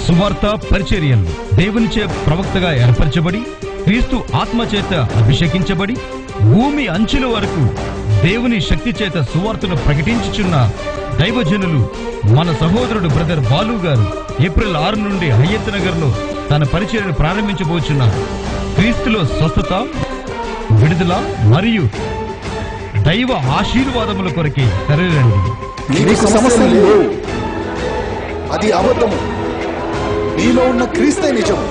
సువార్త పరిచర్యలు దేవునిచే ప్రవక్తగా ఏర్పరచబడి క్రీస్తు ఆత్మచేత అభిషేకించబడి భూమి అంచుల వరకు దేవుని శక్తి చేత సువార్తను ప్రకటించుచున్న దైవజనులు మన సహోదరుడు బ్రదర్ బాలు గారు ఏప్రిల్ 6 నుండి హయత్ నగర్ లో తన పరిచర్యను ప్రారంభించబోచున్నారు. క్రీస్తులో స్వస్థత, విడుదల మరియు దైవ ఆశీర్వాదముల కొరకే తరలిరండి. నీకు సమస్యలు లేవు, అది అబద్ధము. నీలో ఉన్న క్రీస్తే నిజము.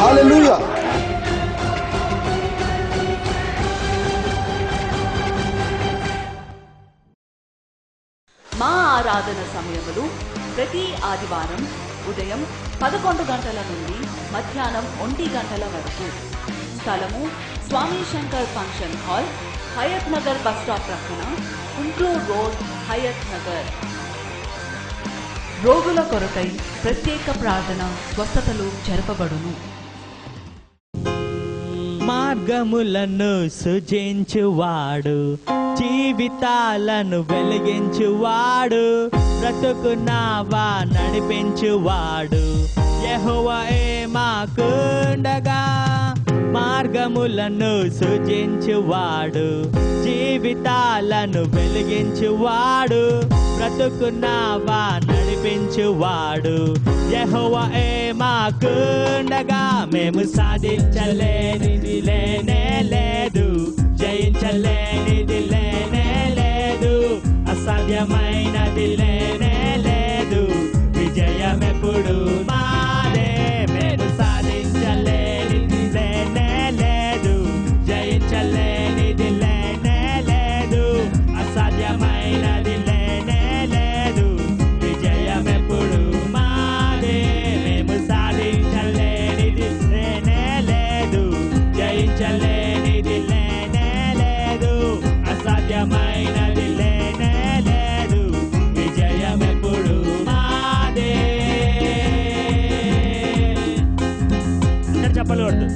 హల్లెలూయా. మా ఆరాధన సమయములు ప్రతి ఆదివారం ఉదయం 11 గంటల నుండి మధ్యాహ్నం 1 గంటల వరకు. స్థలము Swami Shankar function hall, Hayathnagar bus stop ప్రక్కన, కుంట్లూర్ రోడ్, హయత్ నగర్. రోగుల కొరకై ప్రత్యేక ప్రార్థన స్వస్థతలు జరపబడును. మార్గములను సృజించువాడు, జీవితాలను వెలిగించువాడు, బ్రతుకున్నావా నడిపించువాడు యెహోవాయే మాకుండగా. మార్గములను సృజించువాడు, జీవితాలను వెలిగించువాడు, బ్రతుకున్నావా నడిపించువాడు యెహోవాయే మాకుండగా. మేము సాధించలేనిది లేనే లేదు, జయించలేనిది లేనే లేదు, అసాధ్యమైనది లేనే లేదు, విజయమెప్పుడు మాదే. మేము సాధించలేనిది లేనే లేదు, జయించలేనిది లేనే లేదు, అసాధ్యమైనది లేనే లేదు, విజయమెప్పుడు మాదే. మేము సాధించలేనిది లేనే లేదు, జయించలేనిది లేనే లేదు, అసాధ్యమైనది లేనే లేదు, విజయమెప్పుడు మాదే. చెప్పలు కొట్టు.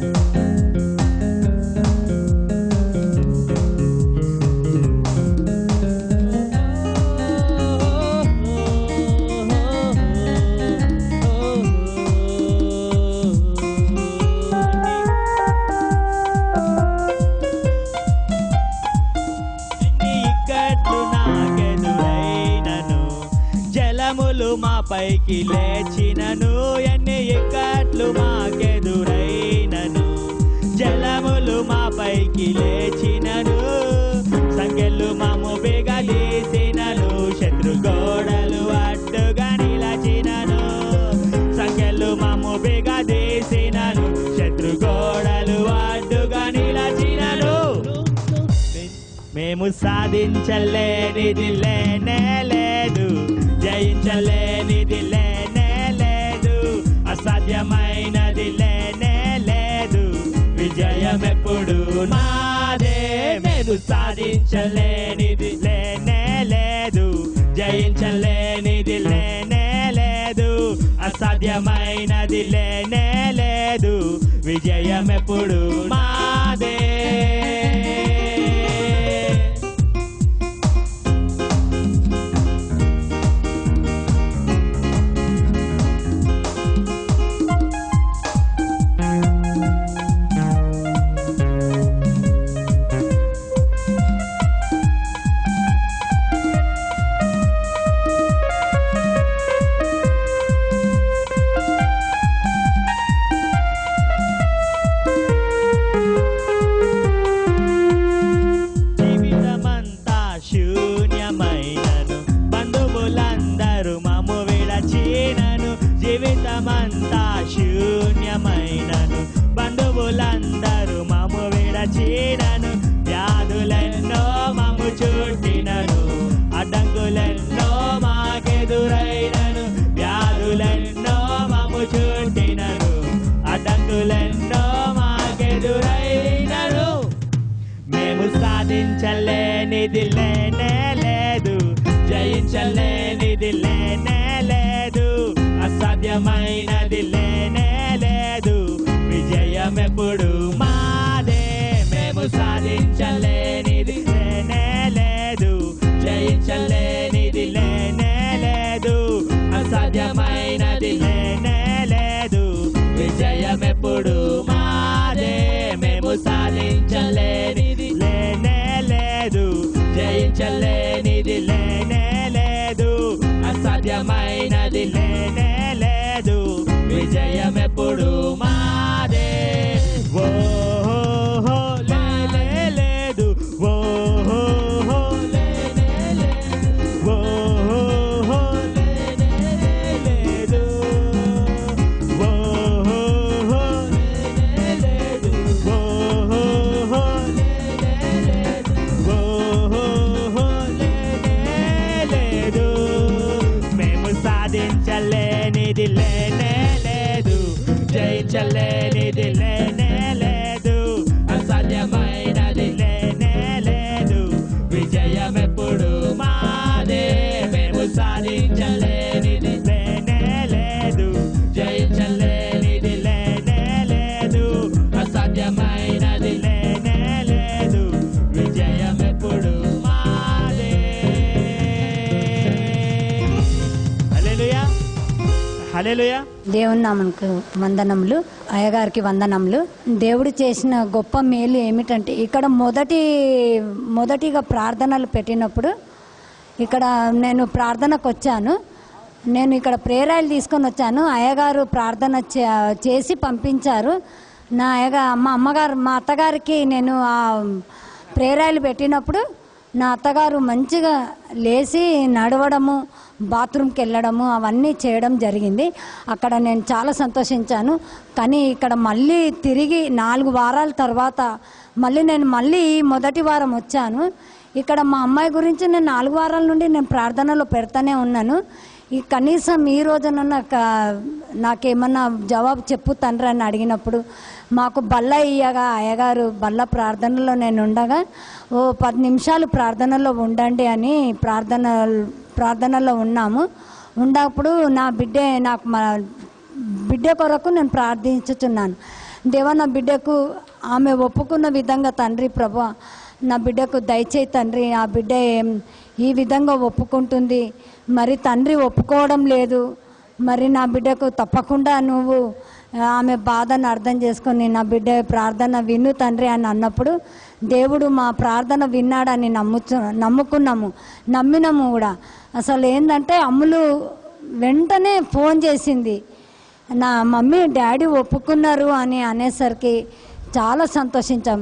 జలములు మాపైకి లేచినను, ఎన్ని ఇక్కట్లు మాకెదురైనను, జలములు మాపైకి లేచినను, సంకెళ్ళు మాము బిగదీసినను, శత్రు గోడలు అడ్డుగా నిలచినను, సంకెళ్ళు మాము బిగదీసినను, శత్రు గోడలు అడ్డుగా నిలచినను. మేము సాధించలేనిది లేనే లేదు, జయించలేనిది లేనే లేదు, అసాధ్యమైనది లేనే లేదు, విజయమెప్పుడు మాదే. మేము సాధించలేనిది లేనే లేదు, జయించలేనిది లేనే లేదు, అసాధ్యమైనది లేనే లేదు, విజయమెప్పుడు మాదే. జయించలేనిది లేనే లేదు, అసాధ్యమైనది లేనే లేదు. విజయం ఎప్పుడు మాదే, మేము సాధించలేనిది లేనే లేదు, జయించలేనిది లేనే లేదు, అసాధ్యమైనది లేనే లేదు. విజయం ఎప్పుడు మాదే. హల్లెలూయా, హల్లెలూయా. దేవుని నామమునకు వందనములు, అయ్యగారికి వందనములు. దేవుడు చేసిన గొప్ప మేలు ఏమిటంటే ఇక్కడ మొదటిగా ప్రార్థనలు పెట్టినప్పుడు ఇక్కడ నేను ప్రార్థనకు వచ్చాను. నేను ఇక్కడ ప్రేరాయలు తీసుకొని వచ్చాను. అయ్యగారు ప్రార్థన చేసి పంపించారు. నా మా అత్తగారికి నేను ఆ ప్రేరాయలు పెట్టినప్పుడు నా అత్తగారు మంచిగా లేచి నడవడము, బాత్రూమ్కి వెళ్ళడము అవన్నీ చేయడం జరిగింది. అక్కడ నేను చాలా సంతోషించాను. కానీ ఇక్కడ మళ్ళీ తిరిగి 4 వారాల తర్వాత నేను మొదటి వారం వచ్చాను. ఇక్కడ మా అమ్మాయి గురించి నేను 4 వారాల నుండి నేను ప్రార్థనలో పెడతానే ఉన్నాను. ఈ కనీసం ఈ రోజున నాకేమన్నా జవాబు చెప్పు తండ్రి అని అడిగినప్పుడు మాకు బల్ల ఇయ్యగా అయ్యగారు బల్ల ప్రార్థనలో నేను ఉండగా 10 నిమిషాలు ప్రార్థనలో ఉండండి అని ప్రార్థనలో ఉన్నాము. ఉన్నప్పుడు నా బిడ్డ కొరకు నేను ప్రార్థించుచున్నాను. దేవా, నా బిడ్డకు ఆమె ఒప్పుకున్న విధంగా తండ్రి ప్రభువా నా బిడ్డకు దయచేయి తండ్రి. ఆ బిడ్డ ఈ విధంగా ఒప్పుకుంటుంది, మరి తండ్రి ఒప్పుకోవడం లేదు. మరి నా బిడ్డకు తప్పకుండా నువ్వు ఆమె బాధను అర్థం చేసుకొని నా బిడ్డ ప్రార్థన విను తండ్రి అని అన్నప్పుడు దేవుడు మా ప్రార్థన విన్నాడని నమ్ముకున్నాము, నమ్మినాము కూడా. అసలు ఏంటంటే అమ్ములు వెంటనే ఫోన్ చేసింది, నా మమ్మీ డాడీ ఒప్పుకున్నారు అని అనేసరికి చాలా సంతోషించాం.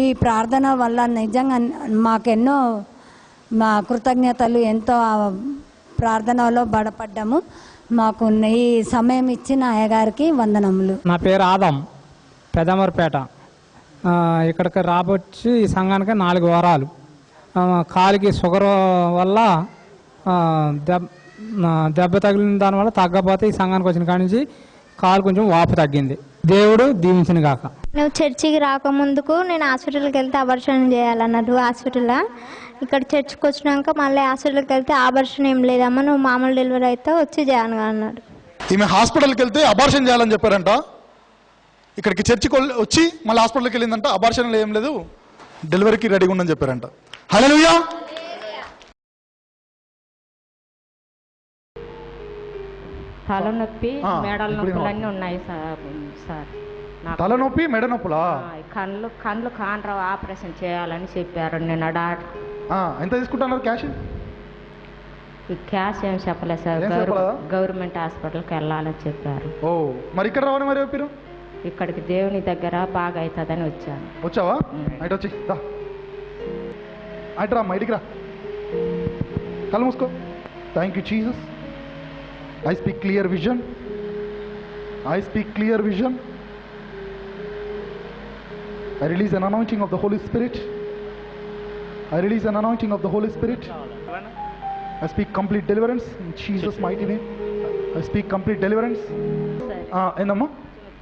ఈ ప్రార్థన వల్ల నిజంగా మాకెన్నో మా కృతజ్ఞతలు, ఎంతో ప్రార్థనలో బలపడ్డాము. మాకు ఈ సమయం ఇచ్చిన అయ్యగారికి వందనములు. నా పేరు ఆదం, పెదమర్పేట. ఇక్కడికి రాబొచ్చి ఈ సంఘానికి 4 వారాలు. కాలికి షుగర్ వల్ల దెబ్బ తగిలిన దానివల్ల తగ్గపోతే ఈ సంఘానికి వచ్చిన కాడి నుంచి కాలు కొంచెం వాపు తగ్గింది. దేవుడు దీవించిన గాక. నువ్వు చర్చికి రాకముందుకు నేను హాస్పిటల్కి వెళ్తే అబార్షన్ చేయాలన్నారు హాస్పిటల్లో. ఇక్కడ చర్చికి వచ్చినాక మళ్ళీ హాస్పిటల్కి వెళ్తే అబార్షన్ ఏం లేదమ్మా, నువ్వు మామూలు డెలివరీ అయితే వచ్చి చేయను అన్నాడు. ఈమె హాస్పిటల్కి వెళ్తే అబార్షన్ చేయాలని చెప్పారంట. ఇక్కడికి చర్చికి వచ్చి మళ్ళీ హాస్పిటల్కి వెళ్ళిందంట. అబార్షన్ ఏం లేదు, డెలివరీకి రెడీగా ఉండని చెప్పారంట. హల్లెలూయా. తలనొప్పి, మెడల నొప్పులు అన్నీ ఉన్నాయి సార్. తలనొప్పి, మెడ నొప్పులా? కళ్ళు కాండ్రా ఆపరేషన్ చేయాలని చెప్పారు. నేను ఎంత తీసుకుంటున్నారు క్యాష్? క్యాష్ ఏం చెప్పలేదు సార్, గవర్నమెంట్ హాస్పిటల్కి వెళ్ళాలని చెప్పారు. ఓ, మరి ఇక్కడ రావని మరి చెప్పారు? ఇక్కడికి దేవుని దగ్గర బాగా అవుతుందని వచ్చాను. వచ్చావా? అయితే వచ్చి అయితే రా, ఇంటికి రా, కళ్ళు మూసుకో. Thank you Jesus. I speak clear vision. I speak clear vision. I release an anointing of the Holy Spirit. I release an anointing of the Holy Spirit. I speak complete deliverance in Jesus' mighty name. I speak complete deliverance. ఏందమ్మా?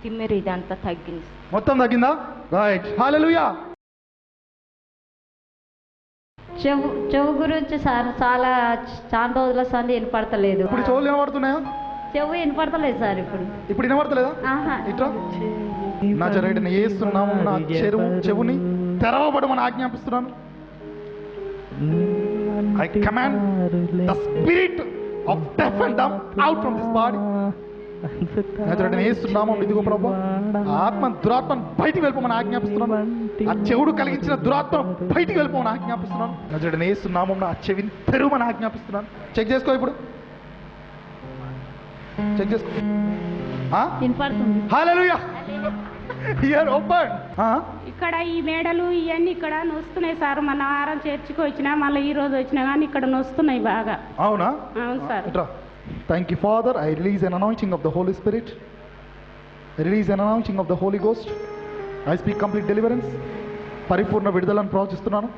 తిమ్మిరి ఇదంతా తగ్గింది. మొత్తం తగ్గిందా? Right. హల్లెలూయా. చెవు గురించి sir చాలా రోజుల సంది వినపడతలేదు. ఇప్పుడు చెవులు వినపడుతున్నాయా? చెవు వినపడతలేదు సార్. ఇప్పుడు వినపడతలేదా? ఇట్లా నజరేయుడైన యేసు నామమున నా చెవుని తెరవబడమని ఆజ్ఞాపిస్తున్నాను. I command the spirit of deaf and dumb out from this body. నజరేయుడైన యేసు నామమున ఇదిగో ప్రభువా, ఆత్మ దురాత్మను బయటికి వెళ్ళిపోమని ఆజ్ఞాపిస్తున్నాను. ఆ చెవుడు కలిగించిన దురాత్మ బయటికి వెళ్ళిపోమని ఆజ్ఞాపిస్తున్నాను. నజరేయుడైన యేసు నామమున ఆ చెవిని తెరువమని ఆజ్ఞాపిస్తున్నాను. చెక్ చేసుకో, ఇప్పుడు చెక్ చేసుకో. హల్లెలూయా. Here open. ఇక్కడ ఈ మేడలు ఇవన్నీ ఇక్కడ నొస్తున్నాయి సార్. మన వారం చర్చికి వచ్చినా మళ్ళీ ఈ రోజు వచ్చినా కానీ ఇక్కడ నొస్తున్నాయి బాగా. అవునా? అవును sir. Thank you, Father. I release an anointing of the Holy Spirit. I release an anointing of the Holy Ghost. I speak complete deliverance. పరిపూర్ణ విడుదలను ప్రవచిస్తున్నాను.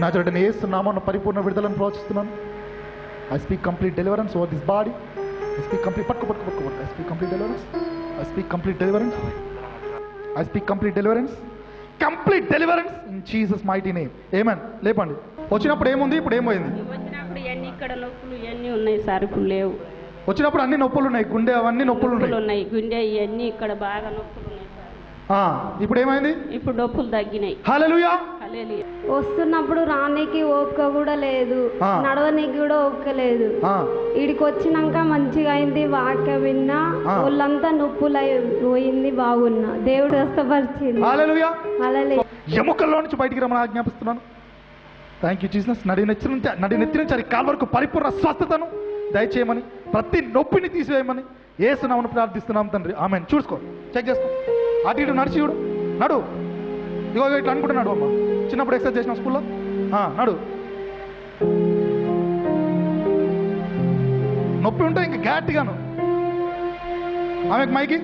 నజరేయుడైన యేసు నామమున పరిపూర్ణ విడుదలను ప్రవచిస్తున్నాను. I speak complete deliverance over this body. I speak complete. పట్టుకో. I speak complete deliverance. I speak complete deliverance. I speak complete deliverance. Complete deliverance in Jesus mighty name. Amen. లేపండి. వచ్చినప్పుడు ఏముంది, ఇప్పుడు ఏమైంది? వచ్చినప్పుడు ఇవన్నీ ఇక్కడ నొప్పులు ఇవన్నీ ఉన్నాయి సార్, ఇప్పుడు లేవు. వచ్చినప్పుడు అన్ని నొప్పులు ఉన్నాయి, గుండె అవన్నీ నొప్పులు ఉన్నాయి, గుండె ఇవన్నీ ఇక్కడ బాగా నొప్పులు ఉన్నాయి సార్. ఇప్పుడు ఏమైంది? ఇప్పుడు నొప్పులు తగ్గినాయి. హల్లెలూయా. వస్తున్నప్పుడు రానికి ఓపిక కూడా లేదు, నడవనికి కూడా ఓపిక లేదు. ఇడికి వచ్చినాక మంచిగా అయింది, వాక్య విన్నా, ఒళ్ళంతా నొప్పులు పోయింది, బాగున్నా. దేవుడు స్వస్థపరిచింది. హల్లెలూయా. హల్లెలూయా. ఎముకల్లో నుంచి బయటికి రమ్మని ఆజ్ఞాపిస్తున్నాను. Thank you Jesus. నడి నెత్తి నుంచి కాలు వరకు పరిపూర్ణ స్వస్థతను దయచేయమని, ప్రతి నొప్పిని తీసివేయమని యేసు నామమున ప్రార్థిస్తున్నాం తండ్రి. ఆమేన్. చూసుకో, చెక్ చేసుకో, అటు ఇటు నడిచి చూడు, నడు. ఇగో ఇట్లా అనుకుంటున్నాడు అమ్మ, చిన్నప్పుడు ఎక్సర్సైజ్ చేసిన స్కూల్లో. నడు. నొప్పి ఉంటే ఇంక గట్టిగాను. ఆమెకు మైకి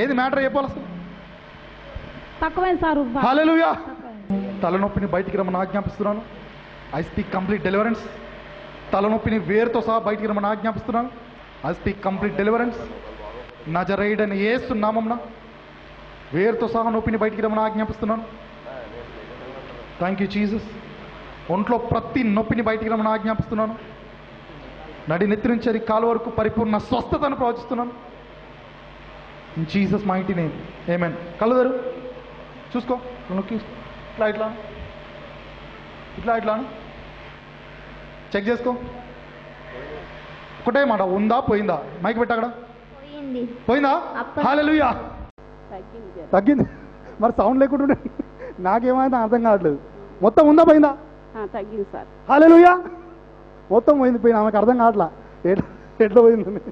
ఏది మ్యాటర్ చెప్పాలి అసలు? తక్కువైంది సార్. హల్లెలూయా. తలనొప్పిని బయటికి రమ్మని ఆజ్ఞాపిస్తున్నాను. I speak complete deliverance. తలనొప్పిని వేరుతో సహా బయటికి రమ్మని ఆజ్ఞాపిస్తున్నాను. I speak complete deliverance. నజరేయుడైన యేసు నామమున వేరుతో సహా నొప్పిని బయటికి రమ్మని ఆజ్ఞాపిస్తున్నాను. Thank you Jesus. ఒంట్లో ప్రతి నొప్పిని బయటికి రమ్మని ఆజ్ఞాపిస్తున్నాను. నడి నెత్తి నుంచి కాలు వరకు పరిపూర్ణ స్వస్థతను ప్రవచిస్తున్నాను. In Jesus mighty name. Amen. కళ్ళు తెరు, చూసుకో, నొక్కి ఇట్లా చెక్ చేసుకో. ఒకటే మాట, ఉందా పోయిందా? మైక్ పెట్ట అక్కడ. పోయిందా? హల్లెలూయా. తగ్గింది. మరి సౌండ్ లేకుండా నాకేమైనా అర్థం కావట్లేదు. మొత్తం ఉందా పోయిందా? తగ్గింది సార్. హల్లెలూయా. మొత్తం పోయింది, పోయింది. ఆమెకు అర్థం కావట్లా ఎట్లా పోయిందని.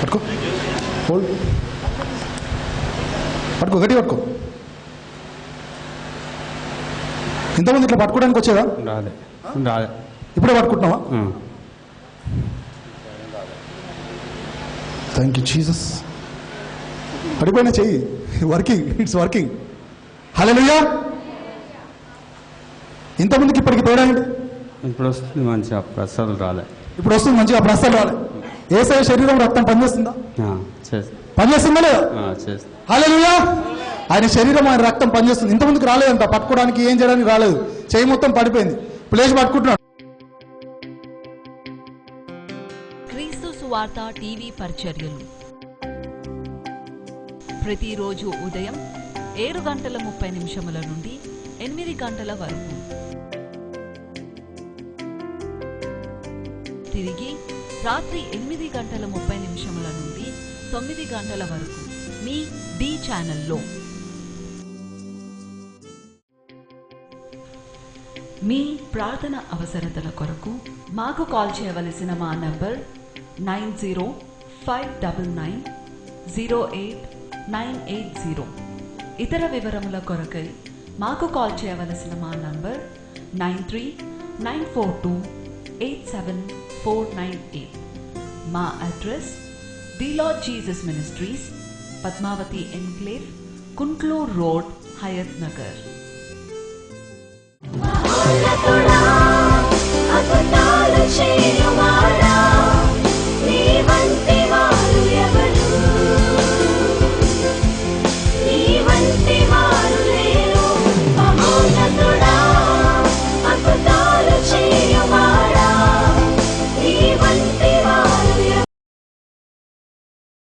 పట్టుకో, హోల్డ్, పట్టుకో, గట్టి పట్టుకో. ఇంతకుముందు ఇట్లా పట్టుకోవడానికి వచ్చేదా? రాలే. ఇప్పుడే పట్టుకుంటున్నావా? Thank you Jesus. పడిపోయినా చెయ్యి, వర్కింగ్, ఇట్స్ వర్కింగ్. హల్లెలూయా. ఇంతకుముందుకి ఇప్పటికి తేడా ఏంటి? ఇప్పుడు వస్తుంది మంచిగా, అసలు రాలే. ఇప్పుడు వస్తుంది మంచిగా, అప్పుడు అస్సలు రాలే. యేసయ్య శరీరం రక్తం పనిచేస్తుందా? పనిచేస్తుందా లేదా? హల్లెలూయా. ఆయన శరీరం, ఆయన రక్తం పనిచేస్తుంది. ఇంతకుముందుకు రాలేదంట, పట్టుకోవడానికి ఏం చేయడానికి రాలేదు. చేయి మొత్తం పడిపోయింది. ప్లేస్ పట్టుకుంటున్నాడు. క్రీస్తు సువార్త టీవీ పరిచర్యలు ప్రతిరోజు ఉదయం 7:30 నుండి 8 గంటల వరకు, తిరిగి రాత్రి 8:30 నుండి 9 గంటల వరకు మీ డి ఛానల్లో. మీ ప్రార్థన అవసరతల కొరకు మాకు కాల్ చేయవలసిన మా నంబర్ 9059908980. ఇతర వివరముల కొరకై మాకు కాల్ చేయవలసిన మా నంబర్ 9394287498. మా address the Lord Jesus Ministries, Padmavati enclave, Kuntloor road, Hayat Nagar. అద్భుతాలు చేయి.